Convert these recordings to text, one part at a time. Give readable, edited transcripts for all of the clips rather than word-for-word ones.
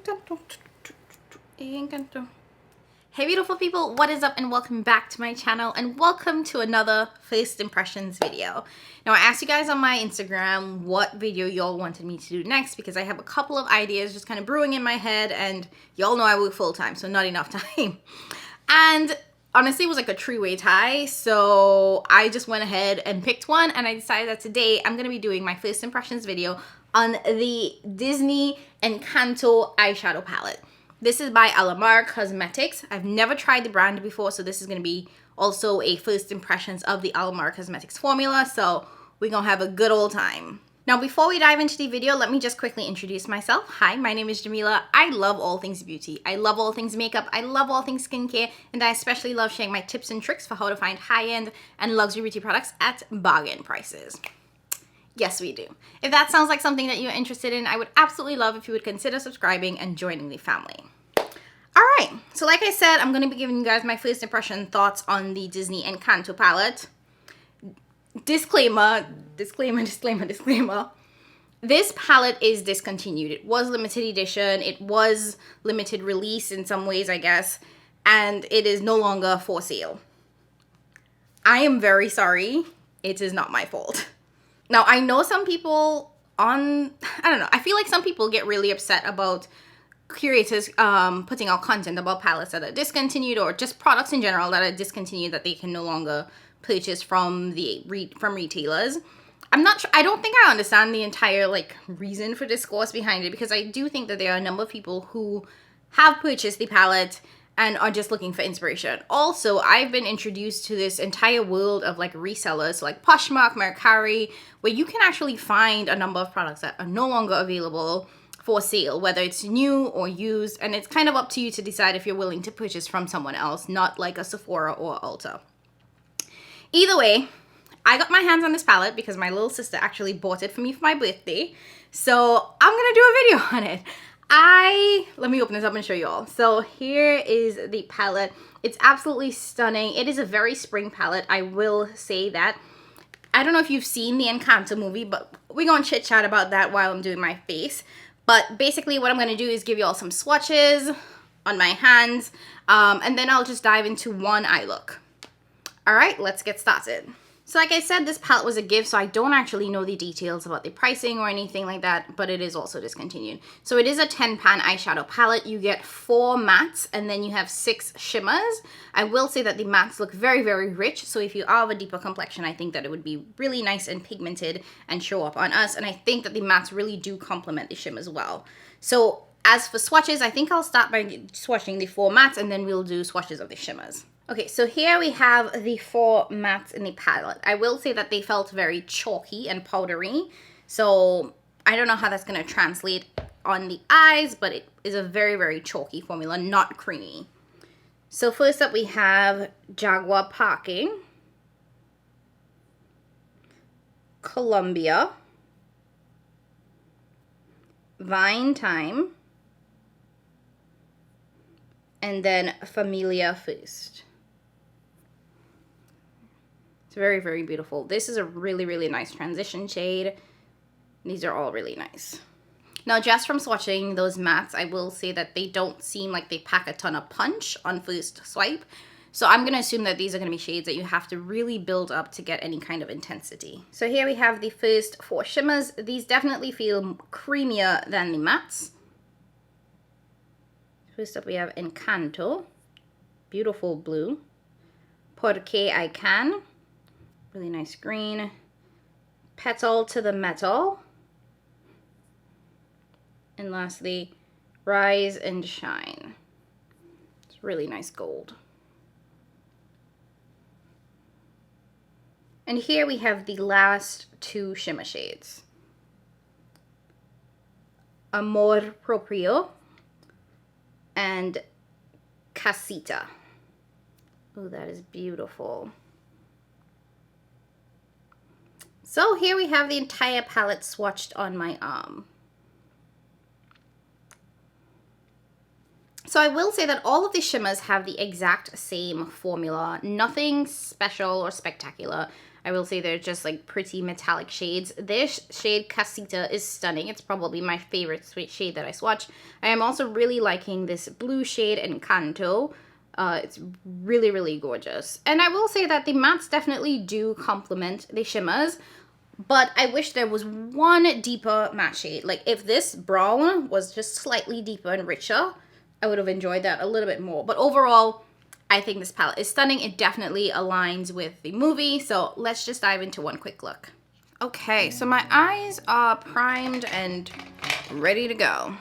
Encanto. Encanto. Hey beautiful people, what is up and welcome back to my channel and welcome to another first impressions video. Now I asked you guys on my Instagram what video y'all wanted me to do next because I have a couple of ideas just kind of brewing in my head and y'all know I work full time, so not enough time. And honestly, it was like a three-way tie, so I just went ahead and picked one and I decided that today I'm going to be doing my first impressions video on the Disney Encanto eyeshadow palette. This is by Alamar Cosmetics. I've never tried the brand before, so this is going to be also a first impressions of the Alamar Cosmetics formula, so we're going to have a good old time. Now, before we dive into the video, let me just quickly introduce myself. Hi, my name is Jamila. I love all things beauty. I love all things makeup. I love all things skincare, and I especially love sharing my tips and tricks for how to find high-end and luxury beauty products at bargain prices. Yes, we do. If that sounds like something that you're interested in, I would absolutely love if you would consider subscribing and joining the family. Alright, so like I said, I'm going to be giving you guys my first impression thoughts on the Disney Encanto palette. Disclaimer. This palette is discontinued. It was limited edition. It was limited release in some ways, I guess. And it is no longer for sale. I am very sorry. It is not my fault. Now, I know some people I don't know, I feel like some people get really upset about curators putting out content about palettes that are discontinued or just products in general that are discontinued that they can no longer purchase from retailers. I'm not sure, I don't think I understand the entire reason for discourse behind it, because I do think that there are a number of people who have purchased the palette and are just looking for inspiration. Also, I've been introduced to this entire world of resellers, so like Poshmark, Mercari, where you can actually find a number of products that are no longer available for sale, whether it's new or used, and it's kind of up to you to decide if you're willing to purchase from someone else, not like a Sephora or Ulta. Either way, I got my hands on this palette because my little sister actually bought it for me for my birthday, so I'm gonna do a video on it. Let me open this up and show you all. So here is the palette. It's absolutely stunning. It is a very spring palette, I will say that. I don't know if you've seen the Encanto movie, but we're gonna chit chat about that while I'm doing my face. But basically what I'm gonna do is give you all some swatches on my hands, and then I'll just dive into one eye look. All right, let's get started. So like I said, this palette was a gift, so I don't actually know the details about the pricing or anything like that, but it is also discontinued. So it is a 10-pan eyeshadow palette. You get 4 mattes, and then you have 6 shimmers. I will say that the mattes look very, very rich, so if you are of a deeper complexion, I think that it would be really nice and pigmented and show up on us, and I think that the mattes really do complement the shimmers well. So as for swatches, I think I'll start by swatching the 4 mattes, and then we'll do swatches of the shimmers. Okay, so here we have the 4 mattes in the palette. I will say that they felt very chalky and powdery, so I don't know how that's going to translate on the eyes, but it is a very, very chalky formula, not creamy. So first up we have Jaguar Parking, Columbia, Vine Time, and then Familia First. It's very, very beautiful. This is a really, really nice transition shade. These are all really nice. Now, just from swatching those mattes, I will say that they don't seem like they pack a ton of punch on first swipe. So I'm going to assume that these are going to be shades that you have to really build up to get any kind of intensity. So here we have the first 4 shimmers. These definitely feel creamier than the mattes. First up we have Encanto. Beautiful blue. Porque I Can. Really nice green. Petal to the Metal. And lastly, Rise and Shine. It's really nice gold. And here we have the last 2 shimmer shades. Amor Proprio and Casita. Oh, that is beautiful. So here we have the entire palette swatched on my arm. So I will say that all of the shimmers have the exact same formula, nothing special or spectacular. I will say they're just like pretty metallic shades. This shade Casita is stunning. It's probably my favorite shade that I swatched. I am also really liking this blue shade Encanto. It's really, really gorgeous. And I will say that the mattes definitely do complement the shimmers, but I wish there was one deeper matte shade. Like if this brown was just slightly deeper and richer, I would have enjoyed that a little bit more. But overall, I think this palette is stunning. It definitely aligns with the movie. So let's just dive into one quick look. Okay, so my eyes are primed and ready to go.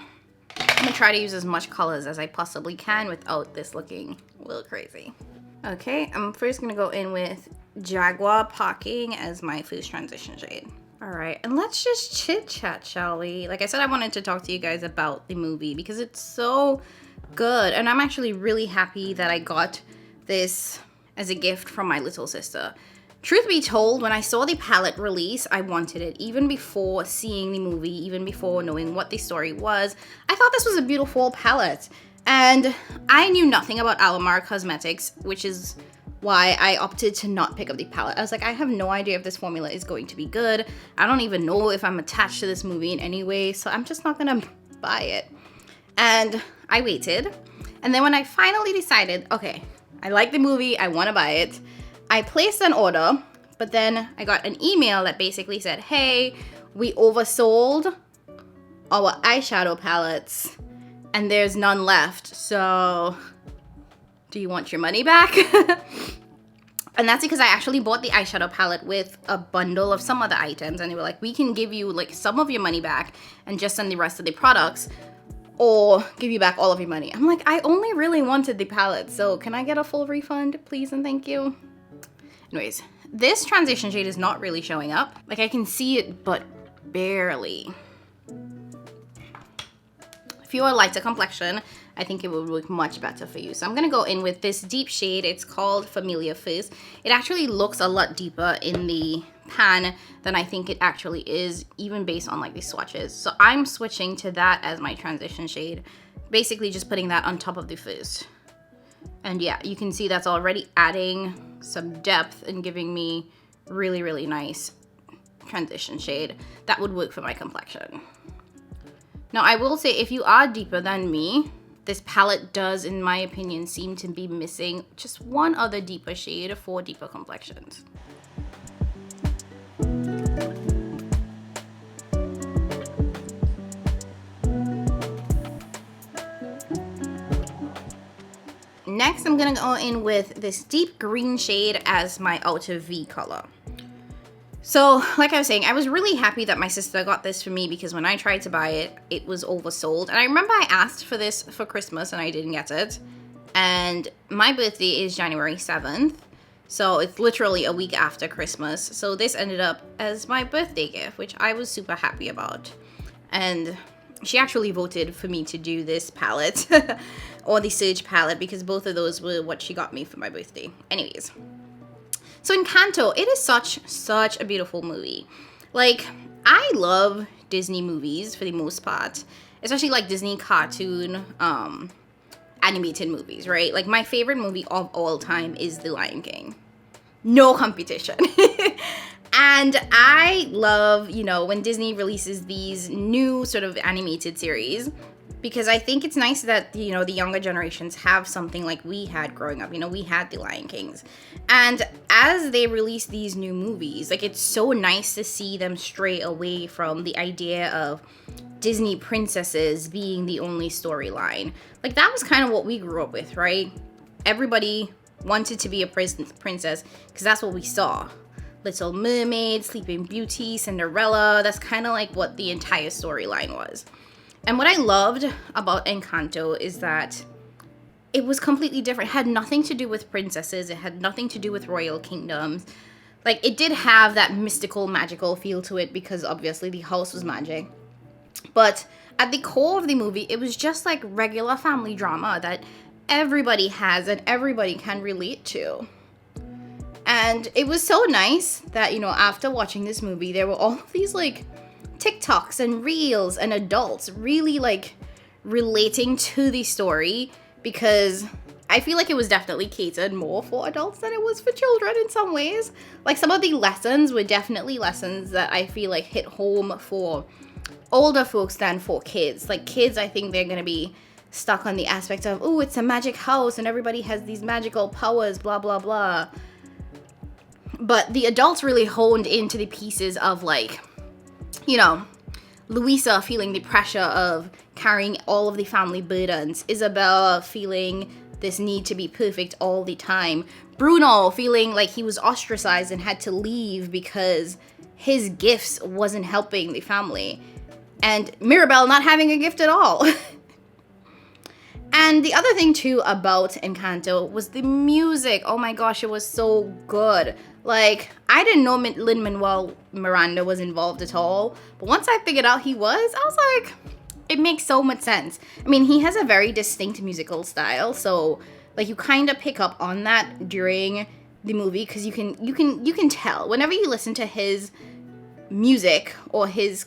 I'm gonna try to use as much colors as I possibly can without this looking a little crazy. Okay, I'm first gonna go in with Jaguar Parking as my first transition shade. All right, and let's just chit chat, shall we? Like I said, I wanted to talk to you guys about the movie because it's so good. And I'm actually really happy that I got this as a gift from my little sister. Truth be told, when I saw the palette release, I wanted it. Even before seeing the movie, even before knowing what the story was, I thought this was a beautiful palette. And I knew nothing about Alamar Cosmetics, which is why I opted to not pick up the palette. I was like, I have no idea if this formula is going to be good. I don't even know if I'm attached to this movie in any way, so I'm just not gonna buy it. And I waited. And then when I finally decided, okay, I like the movie, I wanna buy it, I placed an order, but then I got an email that basically said, hey, we oversold our eyeshadow palettes and there's none left. So do you want your money back? And that's because I actually bought the eyeshadow palette with a bundle of some other items, and they were like, we can give you like some of your money back and just send the rest of the products, or give you back all of your money. I'm like, I only really wanted the palette, so can I get a full refund, please and thank you? Anyways, this transition shade is not really showing up. Like I can see it, but barely. If you are a lighter complexion, I think it will look much better for you. So I'm gonna go in with this deep shade. It's called Familiar Fizz. It actually looks a lot deeper in the pan than I think it actually is, even based on like the swatches. So I'm switching to that as my transition shade, basically just putting that on top of the fizz. And yeah, you can see that's already adding some depth and giving me really, really nice transition shade that would work for my complexion. Now I will say, if you are deeper than me, this palette does, in my opinion, seem to be missing just one other deeper shade for deeper complexions. Next, I'm gonna go in with this deep green shade as my outer V color. So, like I was saying, I was really happy that my sister got this for me because when I tried to buy it, it was oversold. And I remember I asked for this for Christmas and I didn't get it. And my birthday is January 7th. So it's literally a week after Christmas. So this ended up as my birthday gift, which I was super happy about. And she actually voted for me to do this palette or the Surge palette because both of those were what she got me for my birthday. Anyways. So Encanto, it is such a beautiful movie. Like, I love Disney movies for the most part, especially like Disney cartoon animated movies, right? Like my favorite movie of all time is The Lion King. No competition. And I love, you know, when Disney releases these new sort of animated series, because I think it's nice that, you know, the younger generations have something like we had growing up. You know, we had the Lion Kings. And as they release these new movies, like, it's so nice to see them stray away from the idea of Disney princesses being the only storyline. Like, that was kind of what we grew up with, right? Everybody wanted to be a princess because that's what we saw. Little Mermaid, Sleeping Beauty, Cinderella. That's kind of like what the entire storyline was. And what I loved about Encanto is that it was completely different. It had nothing to do with princesses. It had nothing to do with royal kingdoms. Like, it did have that mystical, magical feel to it because obviously the house was magic. But at the core of the movie, it was just like regular family drama that everybody has and everybody can relate to. And it was so nice that, you know, after watching this movie, there were all of these like TikToks and reels and adults really like relating to the story because I feel like it was definitely catered more for adults than it was for children in some ways. Like some of the lessons were definitely lessons that I feel like hit home for older folks than for kids. Like kids, I think they're going to be stuck on the aspect of, oh, it's a magic house and everybody has these magical powers, blah, blah, blah. But the adults really honed into the pieces of like, you know, Louisa feeling the pressure of carrying all of the family burdens. Isabella feeling this need to be perfect all the time. Bruno feeling like he was ostracized and had to leave because his gifts wasn't helping the family. And Mirabelle not having a gift at all. And the other thing too about Encanto was the music. Oh my gosh, it was so good. Like, I didn't know Lin-Manuel Miranda was involved at all. But once I figured out he was, I was like, it makes so much sense. I mean, he has a very distinct musical style. So, like, you kind of pick up on that during the movie. Because you can tell. Whenever you listen to his music or his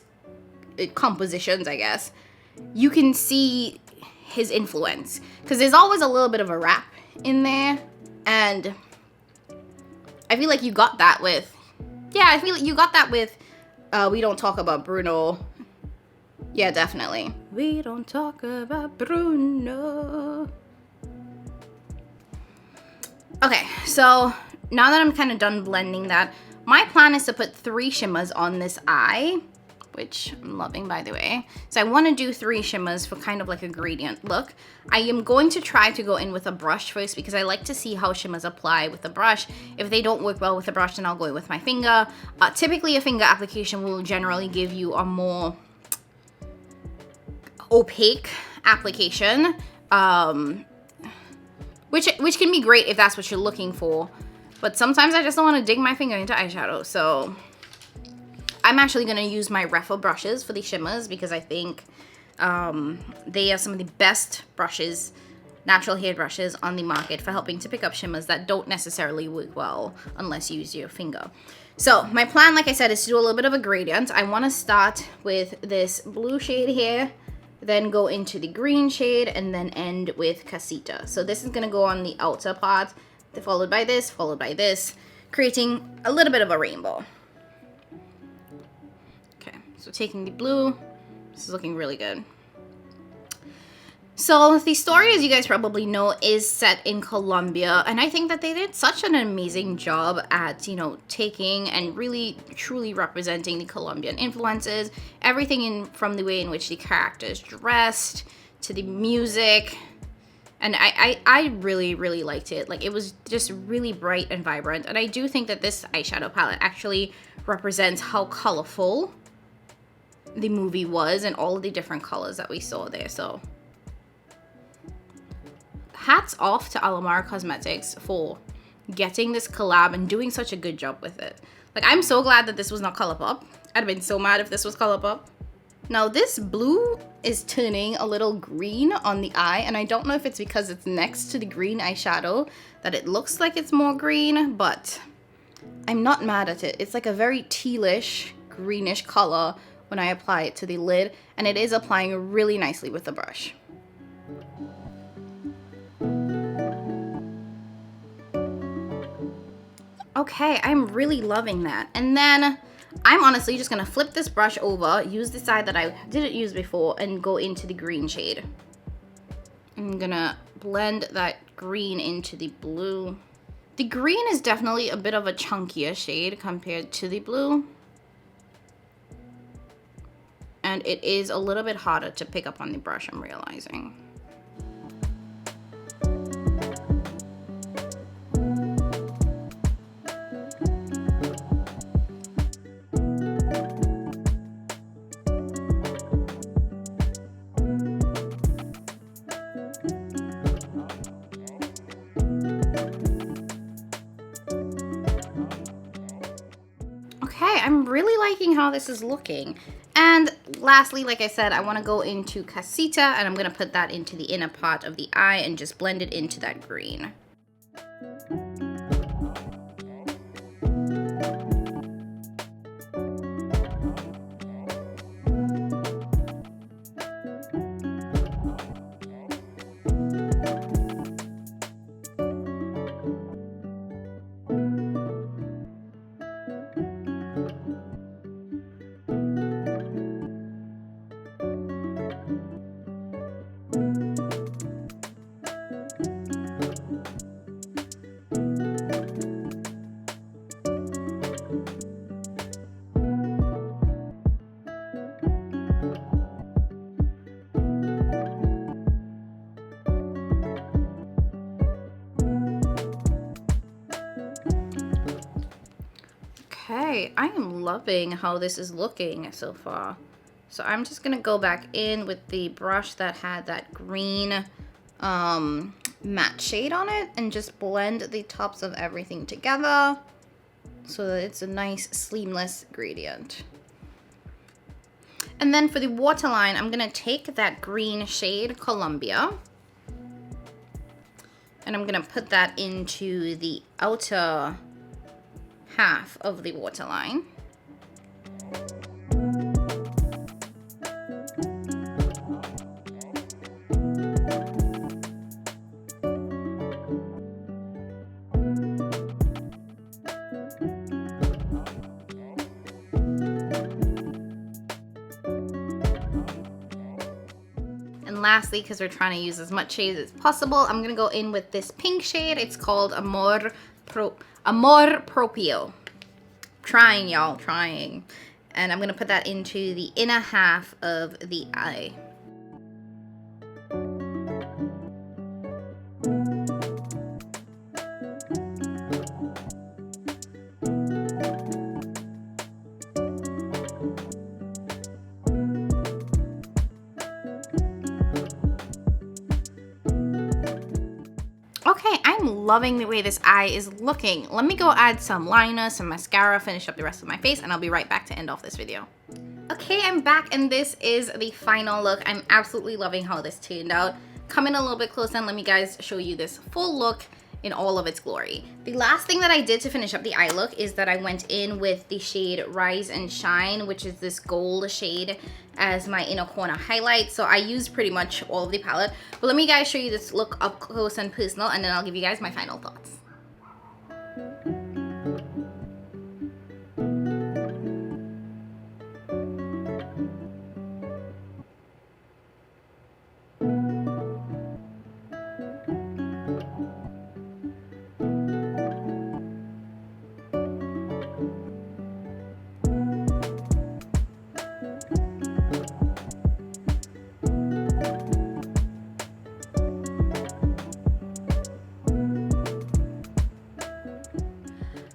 compositions, I guess, you can see his influence. Because there's always a little bit of a rap in there. And I feel like you got that with, I feel like you got that with We Don't Talk About Bruno. Yeah, definitely. We don't talk about Bruno. Okay, so now that I'm kind of done blending that, my plan is to put 3 shimmers on this eye, which I'm loving, by the way. So I want to do 3 shimmers for kind of like a gradient look. I am going to try to go in with a brush first because I like to see how shimmers apply with a brush. If they don't work well with a brush, then I'll go in with my finger. Typically, a finger application will generally give you a more opaque application, which can be great if that's what you're looking for. But sometimes I just don't want to dig my finger into eyeshadow, so I'm actually going to use my Refa brushes for the shimmers because I think they are some of the best brushes, natural hair brushes on the market for helping to pick up shimmers that don't necessarily work well unless you use your finger. So my plan, like I said, is to do a little bit of a gradient. I want to start with this blue shade here, then go into the green shade, and then end with Casita. So this is going to go on the outer part, followed by this, creating a little bit of a rainbow. So taking the blue, this is looking really good. So the story, as you guys probably know, is set in Colombia. And I think that they did such an amazing job at, you know, taking and really truly representing the Colombian influences. Everything from the way in which the characters dressed to the music. And I really, really liked it. Like, it was just really bright and vibrant. And I do think that this eyeshadow palette actually represents how colorful the movie was and all of the different colors that we saw there. So hats off to Alamar Cosmetics for getting this collab and doing such a good job with it. Like, I'm so glad that this was not ColourPop. I'd have been so mad if this was ColourPop. Now this blue is turning a little green on the eye, and I don't know if it's because it's next to the green eyeshadow that it looks like it's more green, but I'm not mad at it. It's like a very tealish, greenish color when I apply it to the lid, and it is applying really nicely with the brush. Okay, I'm really loving that. And then I'm honestly just gonna flip this brush over, use the side that I didn't use before, and go into the green shade. I'm gonna blend that green into the blue. The green is definitely a bit of a chunkier shade compared to the blue. And it is a little bit harder to pick up on the brush, I'm realizing. Okay, I'm really liking how this is looking. And lastly, like I said, I want to go into Casita, and I'm going to put that into the inner part of the eye and just blend it into that green. Okay, I am loving how this is looking so far. So I'm just gonna go back in with the brush that had that green matte shade on it and just blend the tops of everything together so that it's a nice seamless gradient. And then for the waterline, I'm gonna take that green shade, Columbia, and I'm gonna put that into the outer half of the waterline. And lastly, because we're trying to use as much shades as possible, I'm gonna go in with this pink shade. It's called Amor Proprio. Trying, y'all, trying. And I'm gonna put that into the inner half of the eye. Okay, I'm loving the way this eye is looking. Let me go add some liner, some mascara, finish up the rest of my face, and I'll be right back to end off this video. Okay, I'm back, and this is the final look. I'm absolutely loving how this turned out. Come in a little bit closer and let me guys show you this full look in all of its glory. The last thing that I did to finish up the eye look is that I went in with the shade Rise and Shine, which is this gold shade, as my inner corner highlight. So I used pretty much all of the palette. But let me guys show you this look up close and personal, and then I'll give you guys my final thoughts.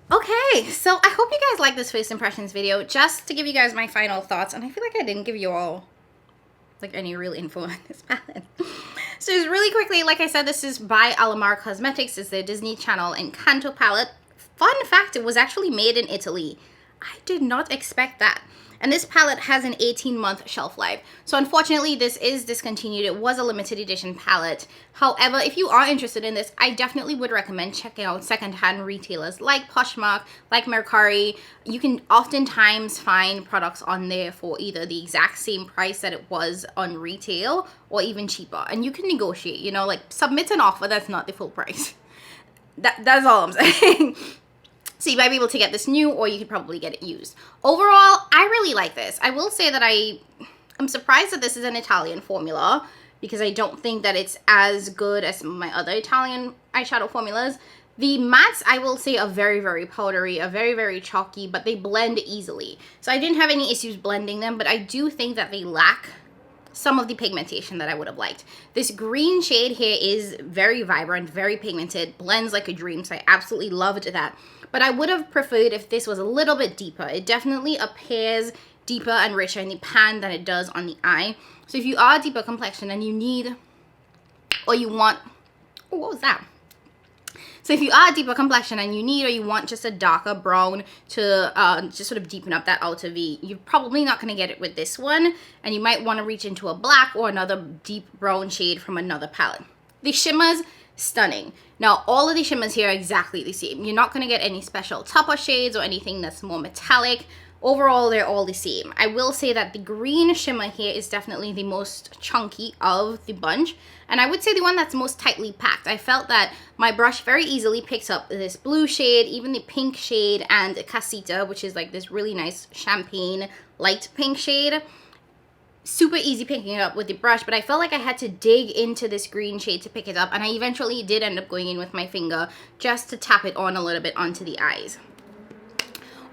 Okay, so I hope you guys like this first impressions video. Just to give you guys my final thoughts, and I feel like I didn't give you all like any real info on this palette. So just really quickly, like I said, this is by Alamar Cosmetics. It's their Disney Channel Encanto palette. Fun fact, it was actually made in Italy. I did not expect that. And this palette has an 18-month shelf life. So unfortunately, this is discontinued. It was a limited edition palette. However, if you are interested in this, I definitely would recommend checking out secondhand retailers like Poshmark, like Mercari. You can oftentimes find products on there for either the exact same price that it was on retail or even cheaper. And you can negotiate, you know, like submit an offer that's not the full price. That's all I'm saying. So you might be able to get this new, or you could probably get it used. Overall, I really like this. I will say that I'm surprised that this is an Italian formula, because I don't think that it's as good as some of my other Italian eyeshadow formulas. The mattes, I will say, are very, very powdery, are very, very chalky, but they blend easily. So I didn't have any issues blending them, but I do think that they lack some of the pigmentation that I would have liked. This green shade here is very vibrant, very pigmented, blends like a dream, so I absolutely loved that. But I would have preferred if this was a little bit deeper. It definitely appears deeper and richer in the pan than it does on the eye. So if you are a deeper complexion and you need, or you want, oh, what was that? So if you are a deeper complexion and you need, or you want just a darker brown to just sort of deepen up that outer V, you're probably not going to get it with this one. And you might want to reach into a black or another deep brown shade from another palette. The shimmers, stunning. Now, all of the shimmers here are exactly the same. You're not going to get any special topper shades or anything that's more metallic. Overall, they're all the same. I will say that the green shimmer here is definitely the most chunky of the bunch. And I would say the one that's most tightly packed. I felt that my brush very easily picks up this blue shade, even the pink shade, and Casita, which is like this really nice champagne light pink shade. Super easy picking it up with the brush, but I felt like I had to dig into this green shade to pick it up, and I eventually did end up going in with my finger just to tap it on a little bit onto the eyes.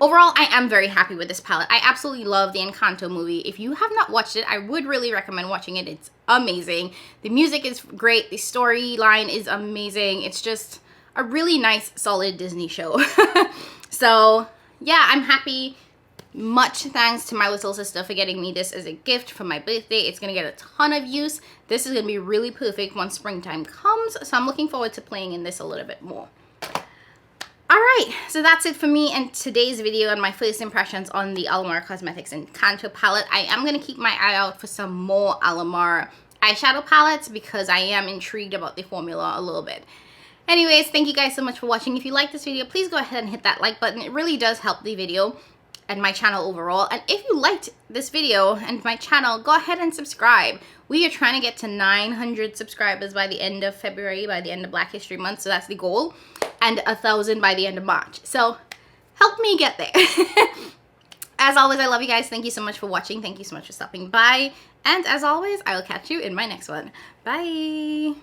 Overall, I am very happy with this palette. I absolutely love the Encanto movie. If you have not watched it, I would really recommend watching it. It's amazing. The music is great. The storyline is amazing. It's just a really nice, solid Disney show. So yeah, I'm happy. Much thanks to my little sister for getting me this as a gift for my birthday. It's gonna get a ton of use. This is gonna be really perfect once springtime comes, so I'm looking forward to playing in this a little bit more. Alright, so that's it for me and today's video and my first impressions on the Alamar Cosmetics Encanto palette. I am going to keep my eye out for some more Alamar eyeshadow palettes because I am intrigued about the formula a little bit. Anyways, thank you guys so much for watching. If you like this video, please go ahead and hit that like button. It really does help the video and my channel overall. And if you liked this video and my channel, go ahead and subscribe. We are trying to get to 900 subscribers by the end of February, by the end of Black History Month, so that's the goal, and 1,000 by the end of March. So help me get there. As always, I love you guys. Thank you so much for watching. Thank you so much for stopping by. And as always, I will catch you in my next one. Bye.